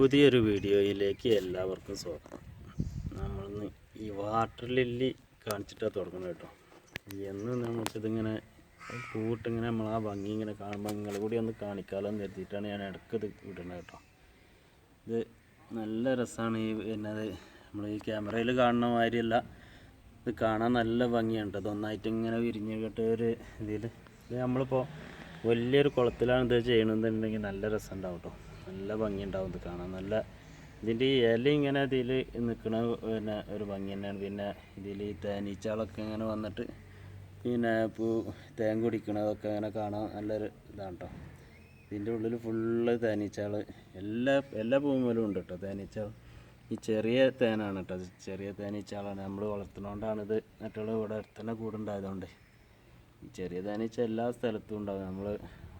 പുതിയൊരു വീഡിയോയിലേക്ക് എല്ലാവർക്കും സ്വാഗതം. നമ്മളിന്ന് ഈ വാട്ടർ ലില്ലി കാണിച്ചിട്ടാണ് തുടങ്ങുന്നത് കേട്ടോ. എന്ന് നമുക്കിതിങ്ങനെ പൂവിട്ടിങ്ങനെ നമ്മൾ ആ ഭംഗി ഇങ്ങനെ കാണുമ്പോൾ നിങ്ങളെ കൂടി ഒന്ന് കാണിക്കാമെന്ന് കരുതിയിട്ടാണ് ഞാൻ ഇടയ്ക്ക് ഇത് ഇടുന്നത് കേട്ടോ. ഇത് നല്ല രസമാണ്. എന്നത് നമ്മൾ ഈ ക്യാമറയിൽ കാണുന്ന മാതിരിയല്ല, ഇത് കാണാൻ നല്ല ഭംഗിയുണ്ട്. അതൊന്നായിട്ട് ഇങ്ങനെ വിരിഞ്ഞ് കേട്ട ഒരു ഇതിൽ ഇത് നമ്മളിപ്പോൾ വലിയൊരു കുളത്തിലാണ് ഇത് ചെയ്യണമെന്നുണ്ടെങ്കിൽ നല്ല രസം ഉണ്ടാവും കേട്ടോ. നല്ല ഭംഗി ഉണ്ടാവും ഇത് കാണാൻ. നല്ല ഇതിൻ്റെ ഈ ഇല ഇങ്ങനെ ഇതിൽ നിൽക്കണ പിന്നെ ഒരു ഭംഗി തന്നെയാണ്. പിന്നെ ഇതിൽ ഈ തേനീച്ചകളൊക്കെ ഇങ്ങനെ വന്നിട്ട് പിന്നെ തേൻ കുടിക്കണതൊക്കെ അങ്ങനെ കാണാൻ നല്ലൊരു ഇതാണ് കേട്ടോ. ഇതിൻ്റെ ഉള്ളിൽ ഫുള്ള് തേനീച്ചകൾ എല്ലാ പൂമേലും ഉണ്ട് കേട്ടോ തേനീച്ചകൾ. ഈ ചെറിയ തേനാണ് കേട്ടോ, ചെറിയ തേനീച്ചകളാണ് നമ്മൾ വളർത്തുന്നതുകൊണ്ടാണിത്. മറ്റുള്ള ഇവിടെ അടുത്തന്നെ കൂടുണ്ടായതുകൊണ്ട് ഈ ചെറിയ തേനീച്ച എല്ലാ സ്ഥലത്തും ഉണ്ടാവും, നമ്മൾ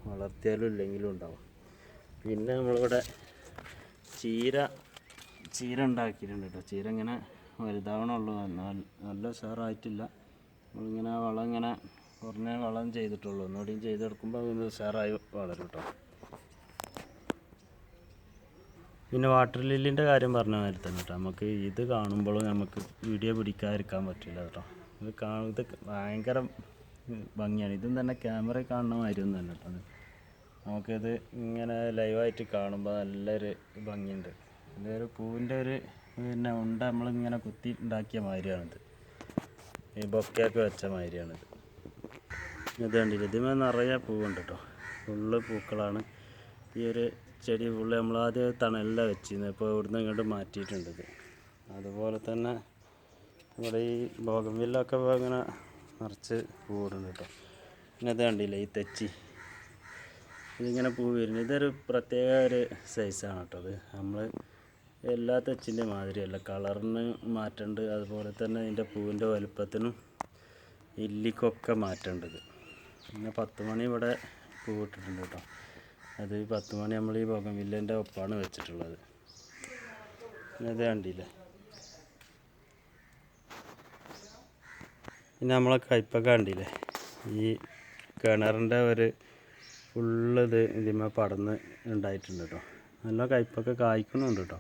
വളർത്തിയാലും ഇല്ലെങ്കിലും ഉണ്ടാവും. പിന്നെ നമ്മളിവിടെ ചീര ഉണ്ടാക്കിയിട്ടുണ്ട് കേട്ടോ. ചീര ഇങ്ങനെ വലുതാവണുള്ളൂ, നല്ല ഉഷാറായിട്ടില്ല. നമ്മളിങ്ങനെ വളം ഇങ്ങനെ കുറഞ്ഞ വളം ചെയ്തിട്ടുള്ളൂ. ഒന്നുകൂടിയും ചെയ്തെടുക്കുമ്പോൾ ഇത് ഉഷാറായി വളരും കേട്ടോ. പിന്നെ വാട്ടർ ലില്ലിൻ്റെ കാര്യം പറഞ്ഞ മാതിരി തന്നെ കേട്ടോ, നമുക്ക് ഇത് കാണുമ്പോഴും നമുക്ക് വീഡിയോ പിടിക്കാതിരിക്കാൻ പറ്റില്ല കേട്ടോ. ഇത് ഭയങ്കര ഭംഗിയാണ്. ഇതും തന്നെ ക്യാമറയിൽ കാണുന്ന മാതിരി ഒന്നും തന്നെ കേട്ടോ. നമുക്കിത് ഇങ്ങനെ ലൈവായിട്ട് കാണുമ്പോൾ നല്ലൊരു ഭംഗിയുണ്ട്. ഇതൊരു പൂവിൻ്റെ ഒരു പിന്നെ നമ്മളിങ്ങനെ കുത്തി ഉണ്ടാക്കിയ മാതിരിയാണിത്. ഈ ബൊക്കെയൊക്കെ വെച്ച മാതിരിയാണിത്. ഇത് കണ്ടില്ല, ഇതിന്മേൽ നിറയെ പൂവുണ്ട് കേട്ടോ. ഫുള്ള് പൂക്കളാണ്. ഈ ഒരു ചെടി ഫുള്ള് നമ്മളാദ്യം തണലിലാണ് വെച്ചിരുന്നത്, ഇപ്പോൾ ഇവിടുന്ന് ഇങ്ങോട്ട് മാറ്റിയിട്ടുണ്ട് ഇത്. അതുപോലെ തന്നെ ഇവിടെ ഈ ബോഗൺവില്ലൊക്കെ ഇങ്ങനെ നിറച്ച് പൂവിടുന്നുണ്ട് കേട്ടോ. പിന്നെ ഇത് കണ്ടില്ല, ഈ തെച്ചി ഇതിങ്ങനെ പൂ വരുന്നത് ഇതൊരു പ്രത്യേക ഒരു സൈസാണ് കേട്ടോ. അത് നമ്മൾ എല്ലാ തെച്ചിൻ്റെ മാതിരിയല്ല, കളറിന് മാറ്റമുണ്ട്. അതുപോലെ തന്നെ ഇതിൻ്റെ പൂവിൻ്റെ വലുപ്പത്തിനും ഇല്ലിക്കൊക്കെ മാറ്റമുണ്ട്. ഇത് പിന്നെ 10 മണി ഇവിടെ പൂവിട്ടിട്ടുണ്ട് കേട്ടോ. അത് 10 മണി നമ്മൾ ഈ ബോഗൺവില്ലേൻ്റെ ഒപ്പമാണ് വെച്ചിട്ടുള്ളത്. പിന്നെ ഇത് കണ്ടില്ലേ, പിന്നെ നമ്മളെ കയ്പൊക്കെ കണ്ടില്ലേ, ഈ കിണറിൻ്റെ ഒരു ഫുള്ള് ഇതിന്മേൽ പടർന്ന് ഉണ്ടായിട്ടുണ്ട് കേട്ടോ. നല്ല കയ്പൊക്കെ കായ്ക്കുന്നുണ്ട് കേട്ടോ.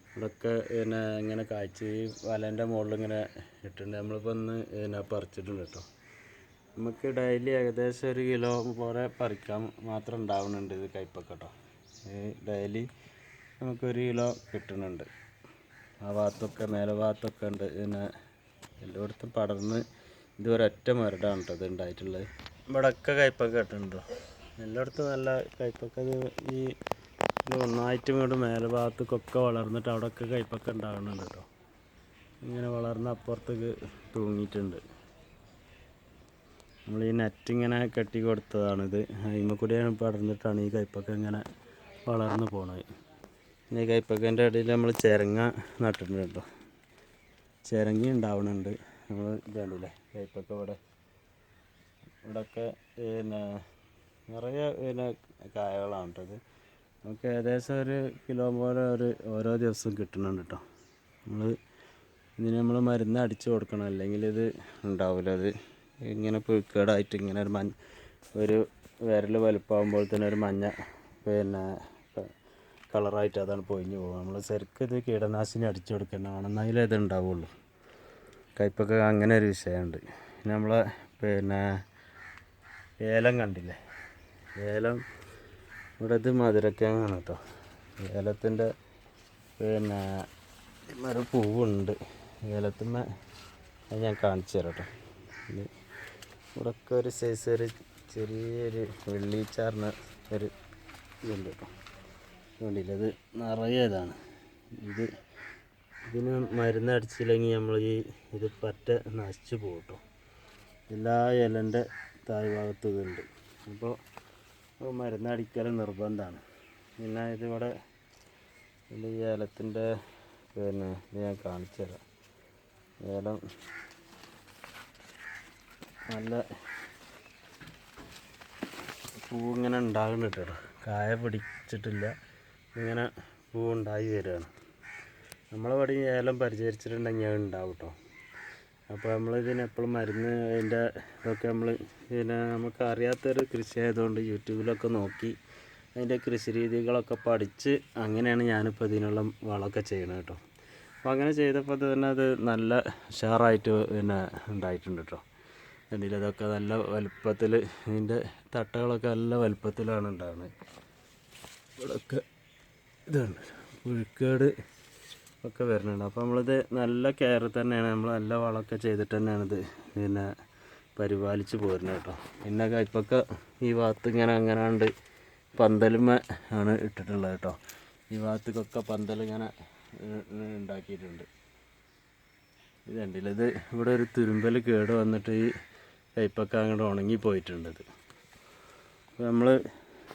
ഇവിടെയൊക്കെ പിന്നെ ഇങ്ങനെ കായ്ച്ച് ഈ വലേൻ്റെ മുകളിൽ ഇങ്ങനെ ഇട്ടിട്ടുണ്ട്. നമ്മളിപ്പോൾ ഒന്ന് പിന്നെ പറിച്ചിട്ടുണ്ട് കേട്ടോ. നമുക്ക് ഡെയിലി ഏകദേശം 1 കിലോ പോലെ പറിക്കാൻ മാത്രം ഉണ്ടാവുന്നുണ്ട് ഇത് കയ്പൊക്കെ കേട്ടോ. ഡെയിലി നമുക്ക് 1 കിലോ കിട്ടുന്നുണ്ട്. ആ ഭാഗത്തൊക്കെ മേലെ ഭാഗത്തൊക്കെ ഉണ്ട്. പിന്നെ എല്ലായിടത്തും പടർന്ന് ഇത് ഒരൊറ്റ മരടാണ് കേട്ടോ ഇത് ഉണ്ടായിട്ടുള്ളത്. ഇവിടെയൊക്കെ കയ്പൊക്കെ കിട്ടുന്നുണ്ടോ, എല്ലായിടത്തും നല്ല കയ്പൊക്കെ. ഈ ഒന്നായിട്ട് ഇങ്ങോട്ട് മേലെ ഭാഗത്തേക്കൊക്കെ വളർന്നിട്ട് അവിടെയൊക്കെ കയ്പൊക്കെ ഉണ്ടാകുന്നുണ്ട് കേട്ടോ. ഇങ്ങനെ വളർന്ന് അപ്പുറത്തേക്ക് തൂങ്ങിയിട്ടുണ്ട്. നമ്മൾ ഈ നെറ്റ് ഇങ്ങനെ കെട്ടി കൊടുത്തതാണിത്. അതിന്മേൽ കൂടിയാണ് പടർന്നിട്ടാണ് ഈ കയ്പൊക്കെ ഇങ്ങനെ വളർന്ന് പോണത്. പിന്നെ ഈ കയ്പൊക്കേൻ്റെ ഇടയിൽ നമ്മൾ ചിരങ്ങ നട്ടിട്ടുണ്ട് കേട്ടോ. ചിരങ്ങി ഉണ്ടാവുന്നുണ്ട്. നമ്മൾ ഇതുണ്ടല്ലേ കയ്പൊക്കെ ഇവിടെയൊക്കെ പിന്നെ നിറയെ പിന്നെ കായകളാണ് കേട്ടോ. ഇത് നമുക്ക് ഏകദേശം 1 കിലോ പോലെ ഓരോ ദിവസവും കിട്ടുന്നുണ്ട് കേട്ടോ. ഇതിന് നമ്മൾ മരുന്ന് അടിച്ചു കൊടുക്കണം, അല്ലെങ്കിൽ ഇത് ഉണ്ടാവില്ല. അത് ഇങ്ങനെ പുഴുക്കേടായിട്ട് ഇങ്ങനെ ഒരു വിരൽ വലുപ്പമാകുമ്പോൾ തന്നെ ഒരു മഞ്ഞ പിന്നെ കളറായിട്ട് അതാണ് പൊഴിഞ്ഞു പോകുക. നമ്മൾ ശരിക്കും ഇത് കീടനാശിനി അടിച്ചു കൊടുക്കണം, എന്നാലേ ഇത് ഉണ്ടാവുള്ളൂ. കയ്പൊക്കെ അങ്ങനെ ഒരു വിഷയമുണ്ട്. പിന്നെ നമ്മളെ പിന്നെ ഏലം കണ്ടില്ലേ, ഏലം ഇവിടെ ഇത് മധുരക്കിഴങ്ങാണ് കേട്ടോ. ഏലത്തിൻ്റെ പിന്നെ ഒരു പൂവുണ്ട് ഏലത്തിന്മേൽ, അത് ഞാൻ കാണിച്ചു തരാം കേട്ടോ. ഇത് ഇവിടെയൊക്കെ ഒരു സൈസ് ഒരു ചെറിയൊരു വെള്ളീച്ചാറിന് ഒരു ഇതുണ്ട് കേട്ടോ. കണ്ടില്ല, ഇത് നിറയെ ഇതാണ്. ഇതിന് മരുന്ന് അടിച്ചില്ലെങ്കിൽ നമ്മൾ ഇത് പറ്റ നശിച്ചു പോകും കേട്ടോ. എല്ലാ ഇലൻ്റെ താഴ്ഭാഗത്തും ഇതുണ്ട്. അപ്പോൾ മരുന്നടിക്കൽ നിർബന്ധമാണ്. പിന്നെ ഇതിവിടെ ഈ ഏലത്തിൻ്റെ പിന്നെ ഇത് ഞാൻ കാണിച്ചു തരാം. ഏലം നല്ല പൂ ഇങ്ങനെ ഉണ്ടാകുന്നുണ്ട് കേട്ടോ. കായ പിടിച്ചിട്ടില്ല, ഇങ്ങനെ പൂ ഉണ്ടായി വരികയാണ്. നമ്മളിവിടെ ഈ ഏലം പരിചരിച്ചിട്ടുണ്ടെങ്കിൽ അത് ഉണ്ടാവും കേട്ടോ. അപ്പോൾ നമ്മളിതിന് എപ്പോഴും മരുന്ന് അതിൻ്റെ ഇതൊക്കെ നമ്മൾ പിന്നെ നമുക്ക് അറിയാത്തൊരു കൃഷി ആയതുകൊണ്ട് യൂട്യൂബിലൊക്കെ നോക്കി അതിൻ്റെ കൃഷി രീതികളൊക്കെ പഠിച്ച് അങ്ങനെയാണ് ഞാനിപ്പോൾ ഇതിനുള്ള വളമൊക്കെ ചെയ്യണത് കേട്ടോ. അപ്പോൾ അങ്ങനെ ചെയ്തപ്പോൾ തന്നെ അത് നല്ല ഉഷാറായിട്ട് പിന്നെ ഉണ്ടായിട്ടുണ്ട് കേട്ടോ. കണ്ടില്ല, ഇതൊക്കെ നല്ല വലുപ്പത്തിൽ, ഇതിൻ്റെ തട്ടകളൊക്കെ നല്ല വലുപ്പത്തിലാണ് ഉണ്ടാകുന്നത്. ഇവിടെയൊക്കെ ഇതുണ്ട് പുഴുക്കേട് ഒക്കെ വരുന്നുണ്ട്. അപ്പോൾ നമ്മളിത് നല്ല കെയർ തന്നെയാണ്, നമ്മൾ നല്ല വളമൊക്കെ ചെയ്തിട്ട് തന്നെയാണിത് പിന്നെ പരിപാലിച്ച് പോരുന്നത് കേട്ടോ. പിന്നെ കയ്പൊക്കെ ഈ ഭാഗത്ത് ഇങ്ങനെ അങ്ങനാണ്ട് പന്തലുമ ആണ് ഇട്ടിട്ടുള്ളത് കേട്ടോ. ഈ ഭാഗത്തേക്കൊക്കെ പന്തലിങ്ങനെ ഉണ്ടാക്കിയിട്ടുണ്ട്. ഇത് കണ്ടില്ല, ഇത് ഇവിടെ ഒരു തുരുമ്പൽ കേട് വന്നിട്ട് ഈ കയ്പൊക്കെ അങ്ങോട്ട് ഉണങ്ങിപ്പോയിട്ടുണ്ട്. ഇത് അപ്പോൾ നമ്മൾ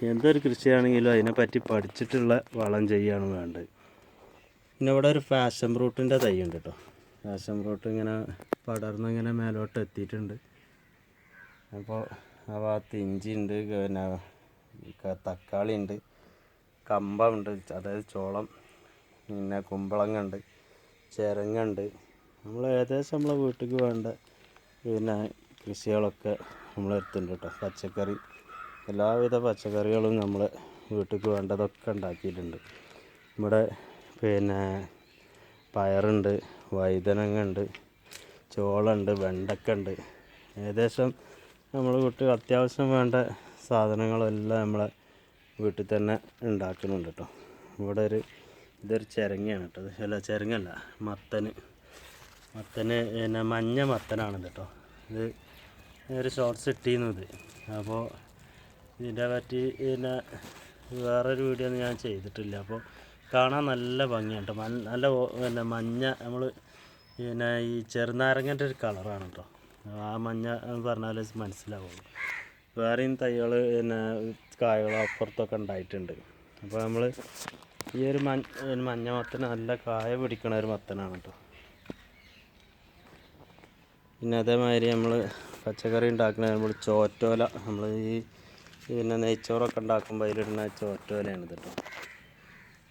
എന്തൊരു കൃഷിയാണെങ്കിലും അതിനെപ്പറ്റി പഠിച്ചിട്ടുള്ള വളം ചെയ്യുകയാണ് വേണ്ടത്. പിന്നെ ഇവിടെ ഒരു ഫാഷൻ ഫ്രൂട്ടിൻ്റെ തൈ ഉണ്ട് കേട്ടോ. ഫാഷൻ ഫ്രൂട്ട് ഇങ്ങനെ പടർന്നിങ്ങനെ മേലോട്ട് എത്തിയിട്ടുണ്ട്. അപ്പോൾ ആ ഭാഗത്ത് ഇഞ്ചി ഉണ്ട്, പിന്നെ തക്കാളി ഉണ്ട്, കമ്പുണ്ട്, അതായത് ചോളം, പിന്നെ കുമ്പളങ്ങ ഉണ്ട്, ചിരങ്ങുണ്ട്. നമ്മൾ ഏകദേശം നമ്മളെ വീട്ടിലേക്ക് വേണ്ട പിന്നെ കൃഷികളൊക്കെ നമ്മളെടുത്തുണ്ട് കേട്ടോ. പച്ചക്കറി, എല്ലാവിധ പച്ചക്കറികളും നമ്മൾ വീട്ടിലേക്ക് വേണ്ടതൊക്കെ ഉണ്ടാക്കിയിട്ടുണ്ട്. ഇവിടെ പിന്നെ പയറുണ്ട്, വഴുതനങ്ങ ഉണ്ട്, ചോളമുണ്ട്, വെണ്ടക്ക ഉണ്ട്. ഏകദേശം നമ്മൾ വീട്ടിൽ അത്യാവശ്യം വേണ്ട സാധനങ്ങളെല്ലാം നമ്മളെ വീട്ടിൽ തന്നെ ഉണ്ടാക്കുന്നുണ്ട് കേട്ടോ. ഇവിടെ ഇതൊരു ചിരങ്ങയാണ് കേട്ടോ. അല്ല, ചിരങ്ങല്ല, മത്തന് പിന്നെ മഞ്ഞ മത്തനാണ് കേട്ടോ. ഇത് ഒരു ഷോർട്ട്സ് ഇട്ടിരുന്നു ഇത്. അപ്പോൾ ഇതിൻ്റെ പറ്റി പിന്നെ വേറൊരു വീഡിയോ ഒന്നും ഞാൻ ചെയ്തിട്ടില്ല. അപ്പോൾ കാണാൻ നല്ല ഭംഗിയാണ് കേട്ടോ. നല്ല പിന്നെ മഞ്ഞ, നമ്മൾ പിന്നെ ഈ ചെറുനാരങ്ങൻ്റെ ഒരു കളറാണ് കേട്ടോ. ആ മഞ്ഞ എന്ന് പറഞ്ഞാൽ മനസ്സിലാവുള്ളൂ. വേറെയും തൈകൾ പിന്നെ കായകൾ അപ്പുറത്തൊക്കെ ഉണ്ടായിട്ടുണ്ട്. അപ്പോൾ നമ്മൾ ഈ ഒരു മഞ്ഞ മത്തൻ നല്ല കായ പിടിക്കണ ഒരു മത്തനാണ് കേട്ടോ. പിന്നെ അതേമാതിരി നമ്മൾ പച്ചക്കറി ഉണ്ടാക്കുന്ന നമ്മൾ ചോറ്റോല, നമ്മൾ ഈ പിന്നെ നെയ്ച്ചോറൊക്കെ ഉണ്ടാക്കുമ്പോൾ അതിലിടുന്ന ചോറ്റോലയാണ് കേട്ടോ.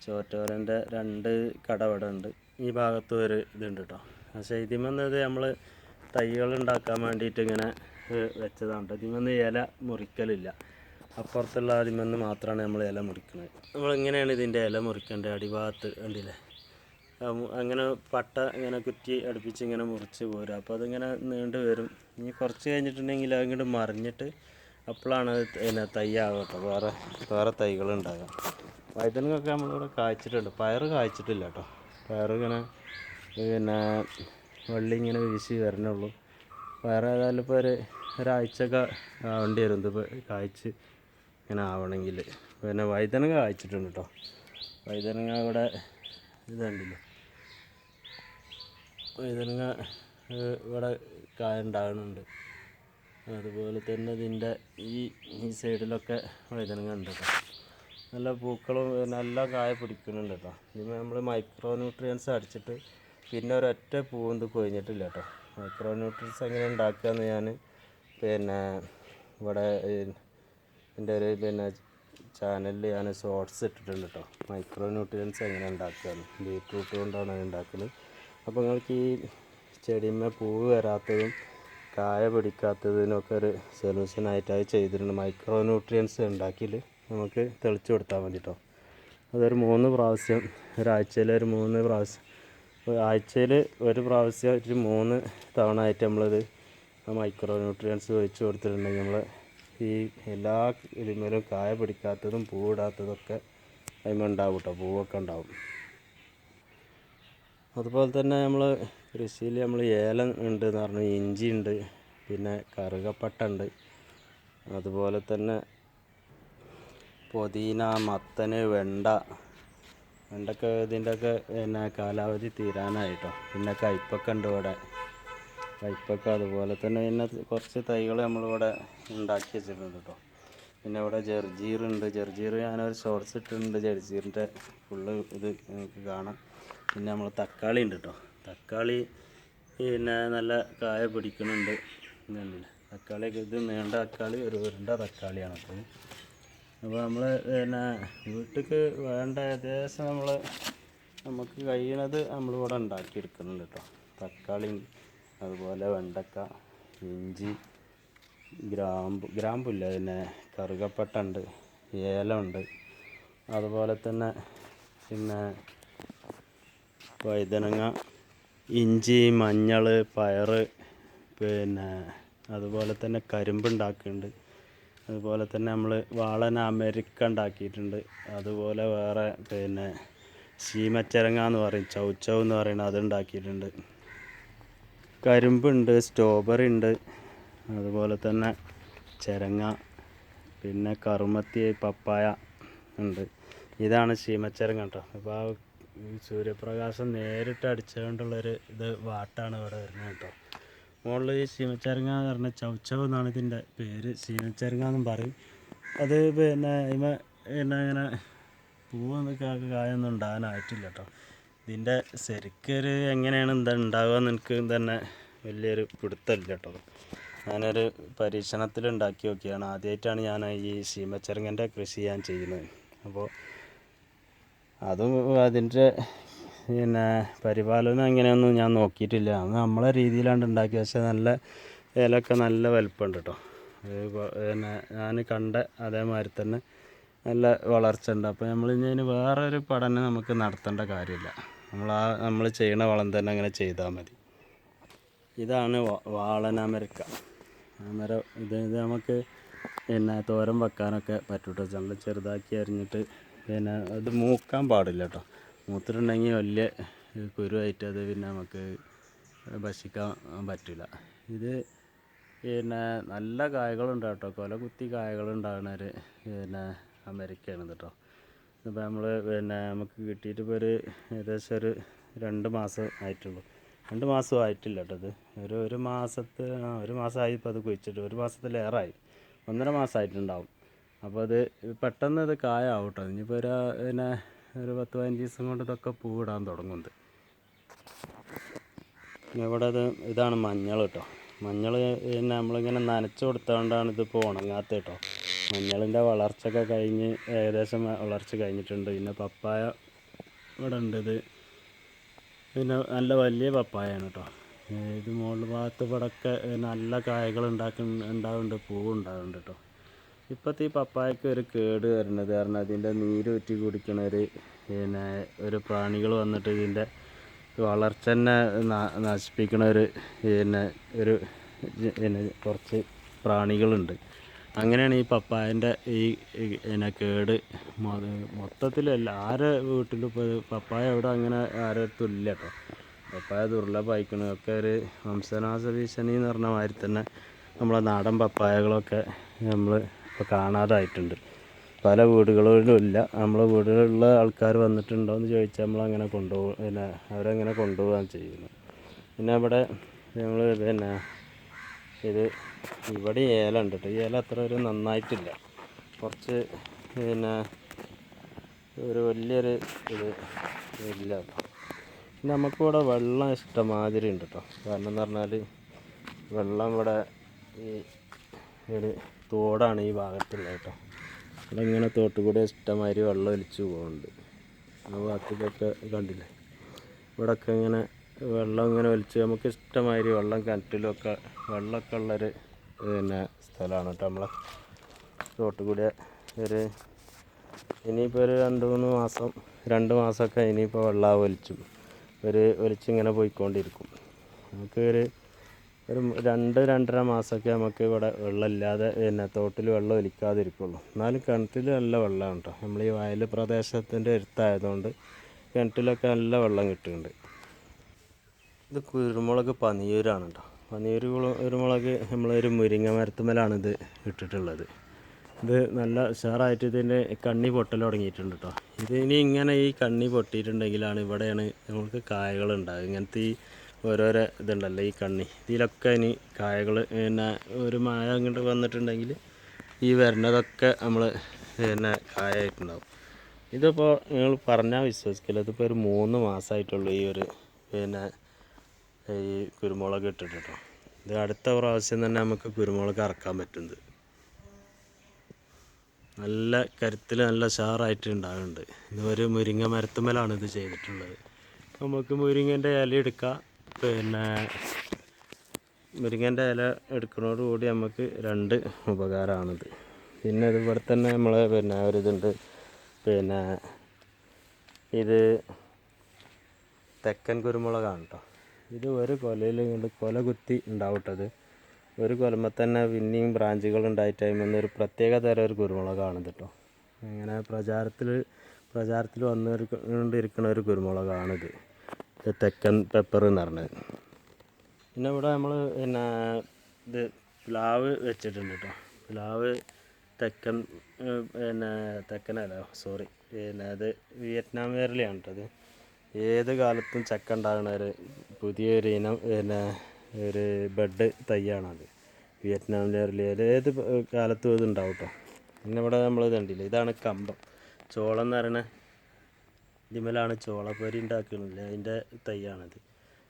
ചോറ്റോലൻ്റെ 2 കടവട ഉണ്ട്. ഈ ഭാഗത്ത് ഒരു ഇതുണ്ട് കേട്ടോ. പക്ഷേ ഇതിമെന്നത് നമ്മൾ തൈകൾ ഉണ്ടാക്കാൻ വേണ്ടിയിട്ട് ഇങ്ങനെ വെച്ചതാണ്. ഇതിമെന്ന് ഇല മുറിക്കലില്ല. അപ്പുറത്തുള്ള അതിമെന്ന് മാത്രമാണ് നമ്മൾ ഇല മുറിക്കുന്നത്. നമ്മളിങ്ങനെയാണ് ഇതിൻ്റെ ഇല മുറിക്കേണ്ടത്. അടിഭാഗത്ത് കണ്ടില്ലേ, അങ്ങനെ പട്ട ഇങ്ങനെ കുറ്റി അടുപ്പിച്ച് ഇങ്ങനെ മുറിച്ച് പോരും. അപ്പോൾ അതിങ്ങനെ നീണ്ടു വരും. ഇനി കുറച്ച് കഴിഞ്ഞിട്ടുണ്ടെങ്കിൽ അതിങ്ങോട്ട് മറിഞ്ഞിട്ട് അപ്പോഴാണ് പിന്നെ തൈയാകുക കേട്ടോ. വേറെ തൈകളുണ്ടാകുക. വഴുതനങ്ങയൊക്കെ നമ്മളിവിടെ കായ്ച്ചിട്ടുണ്ട്. പയർ കായ്ച്ചിട്ടില്ല കേട്ടോ. പയറിങ്ങനെ പിന്നെ വള്ളി ഇങ്ങനെ വീശി വരണുള്ളൂ. പയർ ഏതായാലും ഇപ്പോൾ ഒരാഴ്ചയൊക്കെ ആവേണ്ടി വരും ഇത് കായ്ച്ച് ഇങ്ങനെ ആവണമെങ്കിൽ. പിന്നെ വഴുതനങ്ങ കായ്ച്ചിട്ടുണ്ട് കേട്ടോ. വഴുതനങ്ങ ഇവിടെ ഇതുണ്ടല്ലോ, വഴുതനങ്ങ ഇവിടെ കായ ഉണ്ടാകുന്നുണ്ട്. അതുപോലെ തന്നെ ഇതിൻ്റെ ഈ സൈഡിലൊക്കെ വഴുതനങ്ങ ഉണ്ട് കേട്ടോ. നല്ല പൂക്കളും നല്ല കായ പിടിക്കുന്നുണ്ട് കേട്ടോ. ഇതിന് നമ്മൾ മൈക്രോ ന്യൂട്രിയൻസ് അടിച്ചിട്ട് പിന്നെ ഒരൊറ്റ പൂവ് കൊഴിഞ്ഞിട്ടില്ല കേട്ടോ. മൈക്രോ ന്യൂട്രിയൻസ് എങ്ങനെ ഉണ്ടാക്കുകയെന്ന് ഞാൻ പിന്നെ ഇവിടെ എൻ്റെ ഒരു പിന്നെ ചാനലിൽ ഞാൻ ഷോർട്സ് ഇട്ടിട്ടുണ്ട് കേട്ടോ. മൈക്രോ ന്യൂട്രിയൻസ് എങ്ങനെ ഉണ്ടാക്കുകയെന്ന്. ബീറ്റ്റൂട്ട് കൊണ്ടാണ് അത് ഉണ്ടാക്കുന്നത്. അപ്പോൾ നിങ്ങൾക്ക് ഈ ചെടിമേ പൂവ് വരാത്തതും കായ പിടിക്കാത്തതിനൊക്കെ ഒരു സൊല്യൂഷനായിട്ട് അത് ചെയ്തിട്ടുണ്ട്. മൈക്രോ ന്യൂട്രിയൻസ് ഉണ്ടാക്കിയിട്ട് നമുക്ക് തെളിച്ച് കൊടുത്താൽ മതി കേട്ടോ. അതൊരു 3 പ്രാവശ്യം, ഒരാഴ്ചയിൽ ഒരു 3 പ്രാവശ്യം, ആഴ്ചയിൽ ഒരു പ്രാവശ്യം ഒരു 3 തവണ ആയിട്ട് നമ്മളിത് മൈക്രോ ന്യൂട്രിയൻസ് ഒഴിച്ച് കൊടുത്തിട്ടുണ്ടെങ്കിൽ നമ്മൾ ഈ എല്ലാ ഇതിന്മേലും കായ പിടിക്കാത്തതും പൂവിടാത്തതൊക്കെ അതിന്മേൽ ഉണ്ടാവും കേട്ടോ. പൂവൊക്കെ ഉണ്ടാവും. അതുപോലെ തന്നെ നമ്മൾ കൃഷിയിൽ നമ്മൾ ഏലം ഉണ്ട് എന്ന് പറഞ്ഞു, ഇഞ്ചി ഉണ്ട്, പിന്നെ കറുകപ്പട്ട ഉണ്ട്, അതുപോലെ തന്നെ പുതിന, മത്തന്, വെണ്ടക്ക ഇതിൻ്റെയൊക്കെ പിന്നെ കാലാവധി തീരാനായിട്ടോ. പിന്നെ കയ്പൊക്കെ ഉണ്ട് ഇവിടെ, കയ്പൊക്കെ. അതുപോലെ തന്നെ പിന്നെ കുറച്ച് തൈകൾ നമ്മളിവിടെ ഉണ്ടാക്കി വെച്ചിട്ടുണ്ട് കേട്ടോ. പിന്നെ ഇവിടെ ജർജീറുണ്ട്. ജർജീർ ഞാനൊരു ഷോർട്സ് ഇട്ടിട്ടുണ്ട്. ജർജീറിൻ്റെ ഫുള്ള് ഇത് നിങ്ങൾക്ക് കാണാം. പിന്നെ നമ്മൾ തക്കാളി ഉണ്ട് കേട്ടോ. തക്കാളി പിന്നെ നല്ല കായ പിടിക്കുന്നുണ്ട്. തക്കാളിയൊക്കെ ഇത് നീണ്ട തക്കാളി, ഒരു ഉരുണ്ട തക്കാളിയാണ്. അപ്പോൾ നമ്മൾ പിന്നെ വീട്ടിലേക്ക് വേണ്ട ഏകദേശം നമുക്ക് കഴിയുന്നത് നമ്മളിവിടെ ഉണ്ടാക്കിയെടുക്കുന്നുണ്ട് കേട്ടോ. തക്കാളി, അതുപോലെ വെണ്ടക്ക, ഇഞ്ചി, ഗ്രാമ്പുല്ല, പിന്നെ കറുകപ്പട്ട ഉണ്ട്, ഏലമുണ്ട്, അതുപോലെ തന്നെ പിന്നെ വഴുതനങ്ങ, ഇഞ്ചി, മഞ്ഞൾ, പയർ, പിന്നെ അതുപോലെ തന്നെ കരിമ്പുണ്ടാക്കുന്നുണ്ട്. അതുപോലെ തന്നെ നമ്മൾ വാളൻ അമരിക്ക ഉണ്ടാക്കിയിട്ടുണ്ട്. അതുപോലെ വേറെ പിന്നെ ശീമച്ചരങ്ങ എന്ന് പറയും, ചൗച്ചൗ എന്ന് പറയുന്നത്, അതുണ്ടാക്കിയിട്ടുണ്ട്. കരിമ്പുണ്ട്, സ്ട്രോബെറി ഉണ്ട്, അതുപോലെ തന്നെ ചരങ്ങ, പിന്നെ കറുമത്തി, പപ്പായ ഉണ്ട്. ഇതാണ് ശീമച്ചരങ്ങ കേട്ടോ. അപ്പോൾ ആ സൂര്യപ്രകാശം നേരിട്ട് അടിച്ചുകൊണ്ടുള്ളൊരു ഇത് വാട്ടാണ് ഇവിടെ വരുന്നത് കേട്ടോ. മുകളിൽ ഈ ശീമച്ചരങ്ങ എന്ന് പറഞ്ഞാൽ ചൗച്ചൗ എന്നാണ് ഇതിൻ്റെ പേര്. ശീമച്ചരങ്ങ എന്നും പറയും. അത് പിന്നെ ഇങ്ങനെ പൂവൊന്നും കായൊന്നും ഉണ്ടാകാനായിട്ടില്ല കേട്ടോ. ഇതിൻ്റെ ശരിക്കൊരു എങ്ങനെയാണ് ഉണ്ടാവുക എന്ന് എനിക്ക് തന്നെ വലിയൊരു പിടുത്തമില്ല കേട്ടോ. ഞാനൊരു പരീക്ഷണത്തിൽ ഉണ്ടാക്കി നോക്കിയാണ്. ആദ്യമായിട്ടാണ് ഞാൻ ഈ ശീമച്ചരങ്ങൻ്റെ കൃഷി ഞാൻ ചെയ്യുന്നത്. അപ്പോൾ അതും അതിൻ്റെ പിന്നെ പരിപാലനം എങ്ങനെയൊന്നും ഞാൻ നോക്കിയിട്ടില്ല. അത് നമ്മളെ രീതിയിലാണ് ഉണ്ടാക്കി. പക്ഷേ നല്ല ഇലയൊക്കെ നല്ല വലുപ്പമുണ്ട് കേട്ടോ. പിന്നെ ഞാൻ കണ്ട അതേമാതിരി തന്നെ നല്ല വളർച്ച ഉണ്ട്. അപ്പോൾ നമ്മൾ ഇനി വേറൊരു പഠനം നമുക്ക് നടത്തേണ്ട കാര്യമില്ല. നമ്മൾ ചെയ്യണ വളം തന്നെ അങ്ങനെ ചെയ്താൽ മതി. ഇതാണ് വാളനമരിക്ക. ഇത് നമുക്ക് പിന്നെ തോരൻ വെക്കാനൊക്കെ പറ്റൂട്ടോ. നല്ല ചെറുതാക്കി അരിഞ്ഞിട്ട് പിന്നെ അത് മൂക്കാൻ പാടില്ല കേട്ടോ. മൂത്തിട്ടുണ്ടെങ്കിൽ വലിയ കുരുവായിട്ട് അത് പിന്നെ നമുക്ക് ഭക്ഷിക്കാൻ പറ്റില്ല. ഇത് പിന്നെ നല്ല കായകളുണ്ട് കേട്ടോ. കൊല കുത്തി കായകളുണ്ടാകുന്നൊരു പിന്നെ അമരിക്കയാണ് കേട്ടോ. ഇപ്പോൾ നമ്മൾ പിന്നെ നമുക്ക് കിട്ടിയിട്ട് ഇപ്പോൾ ഏകദേശം ഒരു 2 മാസം ആയിട്ടുള്ളൂ. 2 മാസം ആയിട്ടില്ല കേട്ടോ. ഇത് ഒരു മാസമായി ഇപ്പോൾ അത് കുഴിച്ചിട്ട്. 1 മാസത്തിലേറെയായി, 1.5 മാസമായിട്ടുണ്ടാവും. അപ്പോൾ അത് പെട്ടെന്ന് അത് കായാവും കേട്ടോ. ഇനിയിപ്പോൾ പിന്നെ ഒരു 10-15 ദിവസം കൊണ്ട് ഇതൊക്കെ പൂവിടാൻ തുടങ്ങുന്നത്. ഇവിടെ ഇതാണ് മഞ്ഞൾ കേട്ടോ. മഞ്ഞൾ പിന്നെ നമ്മളിങ്ങനെ നനച്ച് കൊടുത്തുകൊണ്ടാണ് ഇതിപ്പോൾ ഉണങ്ങാത്ത കേട്ടോ. മഞ്ഞളിൻ്റെ വളർച്ചയൊക്കെ കഴിഞ്ഞ് ഏകദേശം വളർച്ച കഴിഞ്ഞിട്ടുണ്ട്. പിന്നെ പപ്പായ ഇവിടെ ഉണ്ട്. ഇത് പിന്നെ നല്ല വലിയ പപ്പായാണ് കേട്ടോ. ഇത് മുകളിൽ ഭാഗത്ത് ഇവിടെയൊക്കെ നല്ല കായകൾ ഉണ്ടാകുന്നുണ്ട്, പൂവുണ്ടാകുന്നുണ്ട് കേട്ടോ. ഇപ്പോഴത്തെ ഈ പപ്പായക്ക് ഒരു കേട് വരുന്നത് കാരണം അതിൻ്റെ നീര് ഊറ്റി കുടിക്കണ പിന്നെ ഒരു പ്രാണികൾ വന്നിട്ട് ഇതിൻ്റെ വളർച്ച തന്നെ നശിപ്പിക്കണ പിന്നെ കുറച്ച് പ്രാണികളുണ്ട്. അങ്ങനെയാണ് ഈ പപ്പായൻ്റെ പിന്നെ കേട് മൊത്തത്തിലല്ല. ആരെ വീട്ടിലും ഇപ്പോൾ പപ്പായ ഇവിടെ അങ്ങനെ ആരടുത്തും ഇല്ല കേട്ടോ. പപ്പായ ദുർലഭമായിക്കണം. ഒക്കെ ഒരു വംശനാശ ഭീഷണി എന്ന് പറഞ്ഞ മാതിരി തന്നെ നമ്മളെ നാടൻ പപ്പായകളൊക്കെ നമ്മൾ ഇപ്പോൾ കാണാതായിട്ടുണ്ട്. പല വീടുകളിലും ഇല്ല. നമ്മളെ വീടുകളിലുള്ള ആൾക്കാർ വന്നിട്ടുണ്ടോ എന്ന് ചോദിച്ചാൽ നമ്മളങ്ങനെ കൊണ്ടുപോകും. പിന്നെ അവരങ്ങനെ കൊണ്ടുപോവുകയാണ് ചെയ്യുന്നത്. പിന്നെ ഇവിടെ നമ്മൾ പിന്നെ ഇവിടെ ഏലം ഉണ്ട് കേട്ടോ. ഈ ഏലം അത്ര നന്നായിട്ടില്ല. കുറച്ച് പിന്നെ ഒരു വലിയൊരു ഇത് ഇല്ല കേട്ടോ. പിന്നെ നമുക്കിവിടെ വെള്ളം ഇഷ്ടമാതിരി ഉണ്ട് കേട്ടോ. കാരണം എന്ന് പറഞ്ഞാൽ വെള്ളം ഇവിടെ ഈ ഒരു തോടാണ് ഈ ഭാഗത്തുള്ളത് കേട്ടോ. ഇവിടെ ഇങ്ങനെ തോട്ടുകൂടെ ഇഷ്ടമാതിരി വെള്ളം ഒലിച്ചു പോകുന്നുണ്ട്. ആ ഭാഗത്തേക്കൊക്കെ കണ്ടില്ലേ, ഇവിടെയൊക്കെ ഇങ്ങനെ വെള്ളം ഇങ്ങനെ ഒലിച്ച് നമുക്ക് ഇഷ്ടമാതിരി വെള്ളം കിണറ്റിലൊക്കെ വെള്ളമൊക്കെ ഉള്ളൊരു പിന്നെ സ്ഥലമാണ് കേട്ടോ. നമ്മളെ തോട്ടുകൂടെ ഇനിയിപ്പോൾ ഒരു 2-3 മാസം 2 മാസമൊക്കെ ഇനിയിപ്പോൾ വെള്ളം ഒലിച്ചിങ്ങനെ പോയിക്കൊണ്ടിരിക്കും. നമുക്ക് ഒരു 2-2.5 മാസമൊക്കെ നമുക്ക് ഇവിടെ വെള്ളമില്ലാതെ പിന്നെ തോട്ടിൽ വെള്ളം ഒലിക്കാതിരിക്കുള്ളൂ. എന്നാലും കിണറ്റിൽ നല്ല വെള്ളമാണ് കേട്ടോ. നമ്മൾ ഈ വയൽ പ്രദേശത്തിൻ്റെ അടുത്തായതുകൊണ്ട് കിണറ്റിലൊക്കെ നല്ല വെള്ളം കിട്ടുന്നുണ്ട്. ഇത് കുരുമുളക് പനിയൂരാണ് കേട്ടോ. പനിയൂർ കുരുമുളക് നമ്മളൊരു മുരിങ്ങ മരത്തുമ്മലാണ് ഇത് ഇട്ടിട്ടുള്ളത്. ഇത് നല്ല ഉഷാറായിട്ട് ഇതിൻ്റെ കണ്ണി പൊട്ടൽ തുടങ്ങിയിട്ടുണ്ട് കേട്ടോ. ഇനി ഇങ്ങനെ ഈ കണ്ണി പൊട്ടിയിട്ടുണ്ടെങ്കിലാണ് ഇവിടെയാണ് നമുക്ക് കായകളുണ്ടാകുക. ഇങ്ങനത്തെ ഈ ഓരോരോ ഇതുണ്ടല്ലോ ഈ കണ്ണി, ഇതിലൊക്കെ ഇനി കായകൾ പിന്നെ ഒരു മഴ അങ്ങോട്ട് വന്നിട്ടുണ്ടെങ്കിൽ ഈ വരുന്നതൊക്കെ നമ്മൾ പിന്നെ കായായിട്ടുണ്ടാവും. ഇതിപ്പോൾ നിങ്ങൾ പറഞ്ഞാൽ വിശ്വസിക്കില്ല, ഇതിപ്പോൾ ഒരു 3 മാസമായിട്ടുള്ളൂ ഈ പിന്നെ ഈ കുരുമുളക് ഇട്ടിട്ട് കേട്ടോ. ഇത് അടുത്ത പ്രാവശ്യം തന്നെ നമുക്ക് കുരുമുളക് ഇറക്കാൻ പറ്റുന്നത്. നല്ല കരുത്തിൽ നല്ല ഉഷാറായിട്ട് ഉണ്ടാകുന്നുണ്ട്. ഇത് ഒരു മുരിങ്ങ മരത്തുമ്മലാണ് ഇത് ചെയ്തിട്ടുള്ളത്. നമുക്ക് മുരിങ്ങൻ്റെ ഇല എടുക്കാം. പിന്നെ മുരിങ്ങൻ്റെ ഇല എടുക്കുന്നതോടുകൂടി നമുക്ക് 2 ഉപകാരമാണിത്. പിന്നെ ഇവിടെ തന്നെ നമ്മൾ പിന്നെ ഒരിതുണ്ട്, പിന്നെ ഇത് തെക്കൻ കുരുമുളകാണ് കേട്ടോ. ഇത് ഒരു കൊലയിൽ കൊണ്ട് കൊല കുത്തി ഉണ്ടാവട്ടത്. ഒരു കൊലമ തന്നെ പിന്നെയും ബ്രാഞ്ചുകൾ ഉണ്ടായിട്ട് അതിൽ ഒരു പ്രത്യേക തരം ഒരു കുരുമുളകാണിത് കേട്ടോ. അങ്ങനെ പ്രചാരത്തിൽ വന്നുകൊണ്ടിരിക്കുന്ന ഒരു കുരുമുളകാണിത്, തെക്കൻ പെപ്പർ എന്ന് പറഞ്ഞത്. പിന്നെ ഇവിടെ നമ്മൾ പിന്നെ ഇത് പ്ലാവ് വെച്ചിട്ടുണ്ട് കേട്ടോ. പ്ലാവ് പിന്നെ അത് വിയറ്റ്നാം വേരലിയാണ് കേട്ടത്. ഏത് കാലത്തും ചക്ക ഉണ്ടാകുന്ന ഒരു പുതിയൊരു ഇനം പിന്നെ ഒരു ബെഡ് തൈയാണത്. വിയറ്റ്നാം വേരലി ഏത് കാലത്തും ഇത് ഉണ്ടാവും കേട്ടോ. പിന്നെ ഇവിടെ നമ്മൾ കണ്ടില്ല, ഇതാണ് കമ്പം, ചോളം എന്ന് പറയുന്ന ഇതിമേലാണ് ചോളപ്പൊരി ഉണ്ടാക്കുന്നില്ല, അതിൻ്റെ തൈയാണിത്.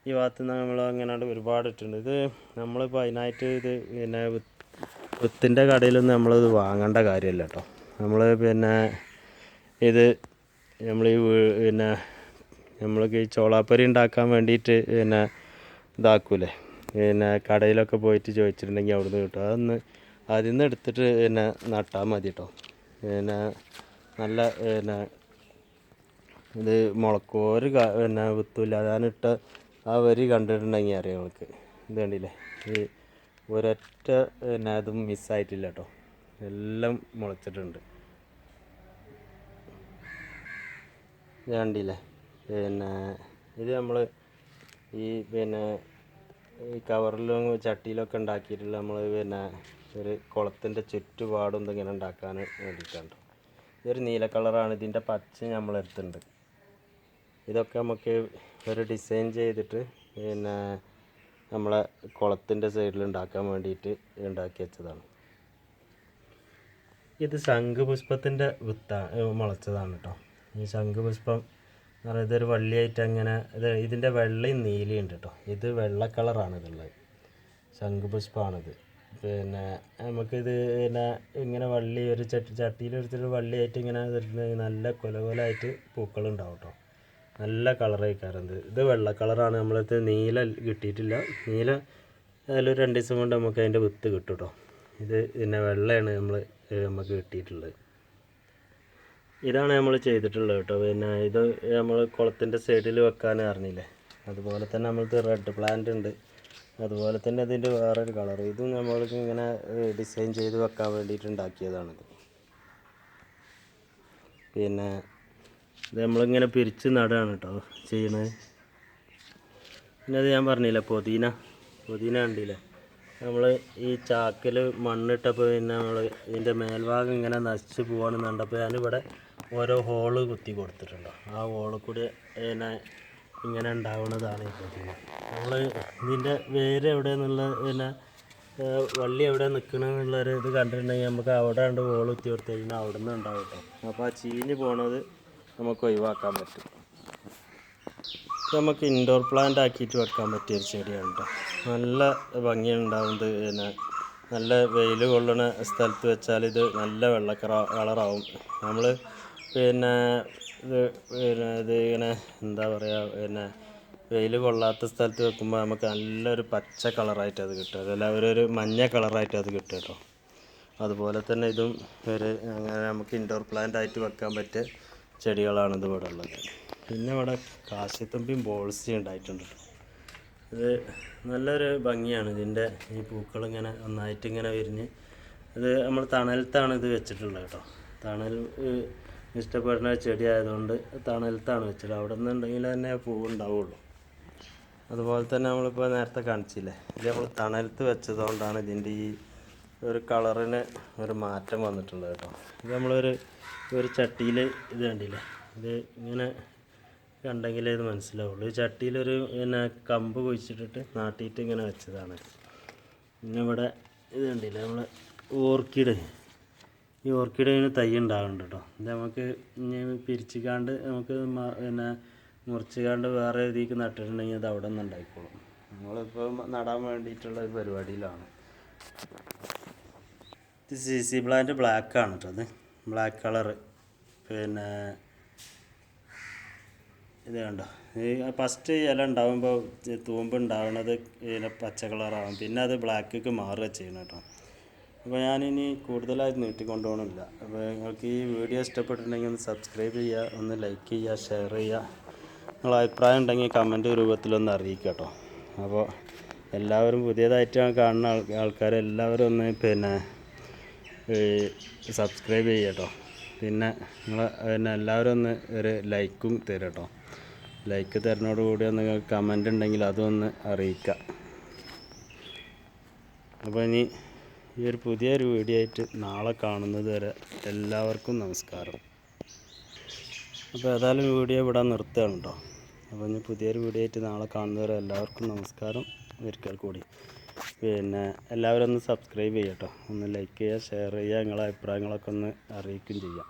ഈ ഭാഗത്ത് നിന്ന് നമ്മൾ അങ്ങനെ ഒരുപാട് ഇട്ടുണ്ട്. ഇത് നമ്മളിപ്പോൾ അതിനായിട്ട് ഇത് പിന്നെ വിത്തിൻ്റെ കടയിലൊന്നും നമ്മളിത് വാങ്ങേണ്ട കാര്യമല്ല കേട്ടോ. നമ്മൾ പിന്നെ ഇത് പിന്നെ നമ്മൾക്ക് ഈ ചോളാപ്പൊരി ഉണ്ടാക്കാൻ വേണ്ടിയിട്ട് പിന്നെ ഇതാക്കൂലേ, പിന്നെ കടയിലൊക്കെ പോയിട്ട് ചോദിച്ചിട്ടുണ്ടെങ്കിൽ അവിടുന്ന് കിട്ടും. അതിൽ നിന്ന് എടുത്തിട്ട് പിന്നെ നട്ടാൽ മതി കേട്ടോ. പിന്നെ നല്ല പിന്നെ ഇത് മുളക്കും, ഒരു പിന്നെ വിത്തുമില്ല. ഞാനിട്ട ആ വരി കണ്ടിട്ടുണ്ടെങ്കിൽ അറിയാം നമുക്ക്. ഇത് കണ്ടില്ലേ, ഈ ഒരൊറ്റ പിന്നെ അതും മിസ്സായിട്ടില്ല കേട്ടോ, എല്ലാം മുളച്ചിട്ടുണ്ട്. ഇത് കണ്ടില്ലേ, പിന്നെ ഇത് നമ്മൾ പിന്നെ ഈ കവറിലും ചട്ടിയിലൊക്കെ ഉണ്ടാക്കിയിട്ടുള്ള നമ്മൾ പിന്നെ ഒരു കുളത്തിൻ്റെ ചുറ്റുപാടും ഇങ്ങനെ ഉണ്ടാക്കാൻ വേണ്ടിയിട്ടാണ്. ഇതൊരു നീല കളറാണ്, ഇതിൻ്റെ പച്ച നമ്മളെടുത്തിട്ടുണ്ട്. ഇതൊക്കെ നമുക്ക് ഒരു ഡിസൈൻ ചെയ്തിട്ട് പിന്നെ നമ്മളെ കുളത്തിൻ്റെ സൈഡിൽ ഉണ്ടാക്കാൻ വേണ്ടിയിട്ട് ഉണ്ടാക്കി വെച്ചതാണ്. ഇത് ശംഖുപുഷ്പത്തിൻ്റെ മുളച്ചതാണ് കേട്ടോ. ഈ ശംഖുപുഷ്പം എന്ന് പറയുന്നത് ഇതൊരു വള്ളിയായിട്ട് അങ്ങനെ ഇതിൻ്റെ വെള്ളയും നീലയുണ്ട് കേട്ടോ. ഇത് വെള്ള കളറാണ് ഇതുള്ളത്, ശംഖുപുഷ്പമാണിത്. പിന്നെ നമുക്കിത് പിന്നെ ഇങ്ങനെ വള്ളി ഒരു ചട്ടിയിലെടുത്തിട്ട് വള്ളിയായിട്ട് ഇങ്ങനെ നല്ല കൊലകൊലായിട്ട് പൂക്കളുണ്ടാവും കേട്ടോ. നല്ല കളറായിക്കാരം. ഇത് വെള്ള കളറാണ്. നമ്മളത് നീല കിട്ടിയിട്ടില്ല. നീല അതിലൊരു 2 ദിവസം കൊണ്ട് നമുക്ക് അതിൻ്റെ വിത്ത് കിട്ടും കേട്ടോ. ഇത് പിന്നെ വെള്ളയാണ് നമുക്ക് കിട്ടിയിട്ടുള്ളത്. ഇതാണ് നമ്മൾ ചെയ്തിട്ടുള്ളത് കേട്ടോ. പിന്നെ ഇത് നമ്മൾ കുളത്തിൻ്റെ സൈഡിൽ വെക്കാൻ അറിഞ്ഞില്ലേ, അതുപോലെ തന്നെ നമ്മൾക്ക് റെഡ് പ്ലാന്റ് ഉണ്ട്. അതുപോലെ തന്നെ അതിൻ്റെ വേറൊരു കളർ, ഇതും നമ്മൾക്ക് ഇങ്ങനെ ഡിസൈൻ ചെയ്ത് വെക്കാൻ വേണ്ടിയിട്ട് ഉണ്ടാക്കിയതാണിത്. പിന്നെ ഇത് നമ്മളിങ്ങനെ പിരിച്ച് നടുകയാണ് കേട്ടോ ചെയ്യണത്. പിന്നെ അത് ഞാൻ പറഞ്ഞില്ല, പുതിന കണ്ടില്ലേ, നമ്മൾ ഈ ചാക്കിൽ മണ്ണിട്ടപ്പോൾ പിന്നെ നമ്മൾ ഇതിൻ്റെ മേൽഭാഗം ഇങ്ങനെ നശിച്ച് പോകണമെന്ന് കണ്ടപ്പോൾ ഞാനിവിടെ ഓരോ ഹോള് കുത്തി കൊടുത്തിട്ടുണ്ടോ. ആ ഹോളിൽ കൂടി പിന്നെ ഇങ്ങനെ ഉണ്ടാവുന്നതാണ് ഈ പുതിന. നമ്മൾ ഇതിൻ്റെ വേര് എവിടെയെന്നുള്ള പിന്നെ വള്ളി എവിടെ നിൽക്കണമെന്നുള്ളൊരു ഇത് കണ്ടിട്ടുണ്ടെങ്കിൽ നമുക്ക് അവിടെ ഉണ്ട് ഹോൾ കുത്തി കൊടുത്തു കഴിഞ്ഞാൽ അവിടെ നിന്ന് ഉണ്ടാവും കേട്ടോ. അപ്പോൾ ആ ചീഞ്ഞ് പോണത് നമുക്ക് ഒഴിവാക്കാൻ പറ്റും. നമുക്ക് ഇൻഡോർ പ്ലാന്റ് ആക്കിയിട്ട് വെക്കാൻ പറ്റിയൊരു ചെടിയാണ് കേട്ടോ. നല്ല ഭംഗിയുണ്ടാവുന്നത്. പിന്നെ നല്ല വെയിൽ കൊള്ളുന്ന സ്ഥലത്ത് വെച്ചാൽ ഇത് നല്ല വെള്ള കളറാവും. നമ്മൾ പിന്നെ ഇത് ഇങ്ങനെ എന്താ പറയുക, പിന്നെ വെയിൽ കൊള്ളാത്ത സ്ഥലത്ത് വെക്കുമ്പോൾ നമുക്ക് നല്ലൊരു പച്ച കളറായിട്ട് അത് കിട്ടും, അതല്ല ഒരു മഞ്ഞ കളറായിട്ട് അത് കിട്ടും കേട്ടോ. അതുപോലെ തന്നെ ഇതും അങ്ങനെ നമുക്ക് ഇൻഡോർ പ്ലാന്റ് ആയിട്ട് വെക്കാൻ പറ്റിയ ചെടികളാണ് ഇത് ഇവിടെ ഉള്ളത്. പിന്നെ ഇവിടെ കാശിത്തുമ്പിയും ബോൾസി ഉണ്ടായിട്ടുണ്ട്. ഇത് നല്ലൊരു ഭംഗിയാണ്. ഇതിൻ്റെ ഈ പൂക്കളിങ്ങനെ ഒന്നായിട്ട് ഇങ്ങനെ വിരിഞ്ഞ്, ഇത് നമ്മൾ തണലത്താണ് ഇത് വെച്ചിട്ടുള്ളത് കേട്ടോ. തണൽ ഇഷ്ടപ്പെടുന്ന ചെടി ആയതുകൊണ്ട് തണലത്താണ് വെച്ചത്. അവിടെ നിന്നുണ്ടെങ്കിൽ തന്നെ പൂവുണ്ടാവുള്ളൂ. അതുപോലെ തന്നെ നമ്മളിപ്പോൾ നേരത്തെ കാണിച്ചില്ലേ, ഇത് നമ്മൾ തണലത്ത് വെച്ചതുകൊണ്ടാണ് ഇതിൻ്റെ ഈ ഒരു കളറിന് ഒരു മാറ്റം വന്നിട്ടുള്ളത് കേട്ടോ. ഇത് നമ്മളൊരു ചട്ടിയിൽ ഇത് കണ്ടില്ലേ, ഇത് ഇങ്ങനെ കണ്ടെങ്കിലേ ഇത് മനസ്സിലാവുള്ളൂ. ഈ ചട്ടിയിലൊരു പിന്നെ കമ്പ് കുഴിച്ചിട്ടിട്ട് നാട്ടിയിട്ട് ഇങ്ങനെ വെച്ചതാണ്. പിന്നെ ഇവിടെ ഇത് കണ്ടില്ലേ, നമ്മൾ ഈ ഓർക്കിഡിന് തൈ ഉണ്ടാകുന്നുണ്ട് കേട്ടോ. ഇത് നമുക്ക് ഇനി പിരിച്ചിക്കാണ്ട് നമുക്ക് പിന്നെ മുറിച്ചുകാണ്ട് വേറെ രീതിക്ക് നട്ടിട്ടുണ്ടെങ്കിൽ അത് അവിടെ നിന്ന് ഉണ്ടായിക്കോളും. നമ്മളിപ്പോൾ നടാൻ വേണ്ടിയിട്ടുള്ള ഒരു പരിപാടിയിലാണ്. ഇത് CC പ്ലാന്റ് ബ്ലാക്കാണ് കേട്ടോ. അത് ബ്ലാക്ക് കളറ്. പിന്നെ ഇത് കണ്ടോ, ഈ ഫസ്റ്റ് ഇല ഉണ്ടാകുമ്പോൾ തൂമ്പ് ഉണ്ടാവുന്നത് ഇല പച്ച കളറാകും, പിന്നെ അത് ബ്ലാക്കിലേക്ക് മാറുക ചെയ്യണം കേട്ടോ. അപ്പോൾ ഞാനിനി കൂടുതലായി നീട്ടിക്കൊണ്ടുപോകണില്ല. അപ്പോൾ നിങ്ങൾക്ക് ഈ വീഡിയോ ഇഷ്ടപ്പെട്ടിട്ടുണ്ടെങ്കിൽ ഒന്ന് സബ്സ്ക്രൈബ് ചെയ്യുക, ഒന്ന് ലൈക്ക് ചെയ്യുക, ഷെയർ ചെയ്യുക. നിങ്ങളെ അഭിപ്രായം ഉണ്ടെങ്കിൽ കമൻറ്റ് രൂപത്തിലൊന്ന് അറിയിക്കുക കേട്ടോ. അപ്പോൾ എല്ലാവരും പുതിയതായിട്ട് കാണുന്ന ആൾക്കാരെല്ലാവരും ഒന്ന് സബ്സ്ക്രൈബ് ചെയ്യുക കേട്ടോ. പിന്നെ നിങ്ങൾ എല്ലാവരും ഒന്ന് ഒരു ലൈക്കും തരാം കേട്ടോ. ലൈക്ക് തരുന്നതോടുകൂടി നിങ്ങൾക്ക് കമൻ്റ് ഉണ്ടെങ്കിൽ അതൊന്ന് അറിയിക്കുക. അപ്പോൾ ഇനി ഈ ഒരു പുതിയൊരു വീഡിയോ ആയിട്ട് നാളെ കാണുന്നത് വരെ എല്ലാവർക്കും നമസ്കാരം. അപ്പോൾ ഏതായാലും വീഡിയോ ഇവിടെ നിർത്തുകയാണ് കേട്ടോ. അപ്പോൾ ഇനി പുതിയൊരു വീഡിയോ ആയിട്ട് നാളെ കാണുന്നവരെ എല്ലാവർക്കും നമസ്കാരം ഒരിക്കൽ കൂടി. എല്ലാവരും ഒന്ന് സബ്സ്ക്രൈബ് ചെയ്യുക കേട്ടോ, ഒന്ന് ലൈക്ക് ചെയ്യുക, ഷെയർ ചെയ്യുക, നിങ്ങളെ അഭിപ്രായങ്ങളൊക്കെ ഒന്ന് അറിയിക്കുകയും ചെയ്യാം.